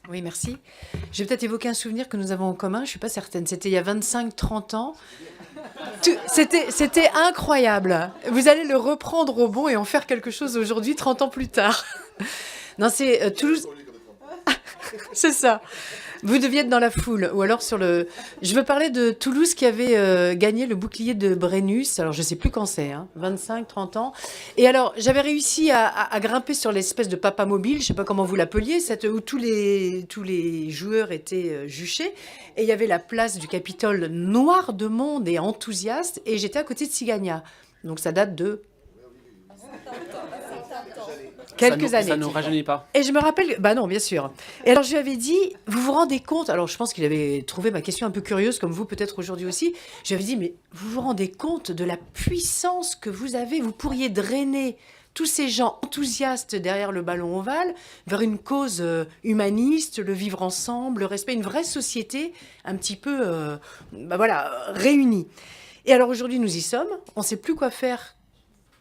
Oui, merci. Je vais peut-être évoquer un souvenir que nous avons en commun, je ne suis pas certaine. C'était il y a 25-30 ans. C'était incroyable. Vous allez le reprendre au bon et en faire quelque chose aujourd'hui, 30 ans plus tard. Non, c'est Toulouse. C'est ça. Vous deviez être dans la foule, ou alors sur le... Je veux parler de Toulouse qui avait gagné le bouclier de Brennus, alors je sais plus quand c'est, hein, 25, 30 ans. Et alors, j'avais réussi à grimper sur l'espèce de papa mobile, je sais pas comment vous l'appeliez, où tous les joueurs étaient juchés, et il y avait la place du Capitole noire de monde et enthousiaste, et j'étais à côté de Sigagna. Donc ça date de quelques années. Ça ne nous rajeunit pas. Et je me rappelle, bah non, bien sûr. Et alors je lui avais dit, vous vous rendez compte, alors je pense qu'il avait trouvé ma question un peu curieuse, comme vous peut-être aujourd'hui aussi, je lui avais dit, mais vous vous rendez compte de la puissance que vous avez, vous pourriez drainer tous ces gens enthousiastes derrière le ballon ovale vers une cause humaniste, le vivre ensemble, le respect, une vraie société un petit peu, bah voilà, réunie. Et alors aujourd'hui nous y sommes, on ne sait plus quoi faire.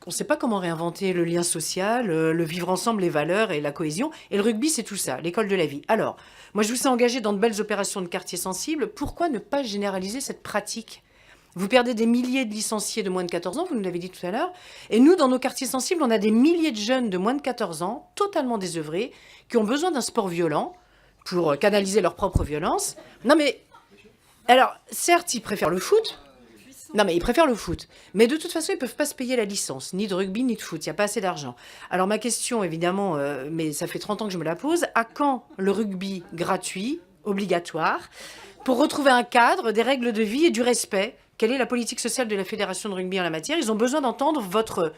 On ne sait pas comment réinventer le lien social, le vivre ensemble, les valeurs et la cohésion. Et le rugby, c'est tout ça, l'école de la vie. Alors, moi, je vous sais engagé dans de belles opérations de quartier sensible. Pourquoi ne pas généraliser cette pratique? Vous perdez des milliers de licenciés de moins de 14 ans, vous nous l'avez dit tout à l'heure. Et nous, dans nos quartiers sensibles, on a des milliers de jeunes de moins de 14 ans, totalement désœuvrés, qui ont besoin d'un sport violent pour canaliser leur propre violence. Non mais, alors, certes, ils préfèrent le foot. Non, mais ils préfèrent le foot. Mais de toute façon, ils ne peuvent pas se payer la licence, ni de rugby, ni de foot. Il n'y a pas assez d'argent. Alors ma question, évidemment, mais ça fait 30 ans que je me la pose, à quand le rugby gratuit, obligatoire, pour retrouver un cadre, des règles de vie et du respect? Quelle est la politique sociale de la Fédération de rugby en la matière? Ils ont besoin d'entendre votre...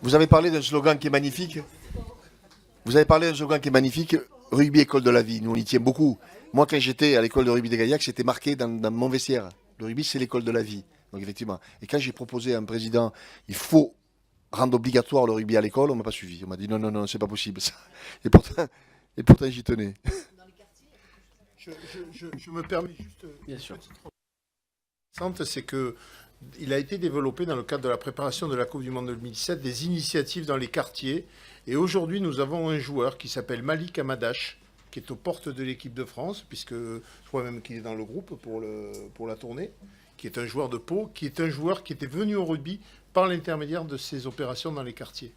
Vous avez parlé d'un slogan qui est magnifique. Vous avez parlé d'un slogan qui est magnifique. Rugby, école de la vie. Nous, on y tient beaucoup. Moi, quand j'étais à l'école de rugby de Gaillac, c'était marqué dans mon vestiaire. Le rugby, c'est l'école de la vie. Donc, effectivement. Et quand j'ai proposé à un président, il faut rendre obligatoire le rugby à l'école, on m'a pas suivi. On m'a dit non, non, non, c'est pas possible. Ça. Et pourtant j'y tenais. Je me permets juste Bien sûr. c'est que il a été développé dans le cadre de la préparation de la Coupe du Monde 2017 des initiatives dans les quartiers. Et aujourd'hui, nous avons un joueur qui s'appelle Malik Amadash, qui est aux portes de l'équipe de France, puisque je crois même qu'il est dans le groupe pour la tournée, qui est un joueur de Pau, qui est un joueur qui était venu au rugby par l'intermédiaire de ces opérations dans les quartiers.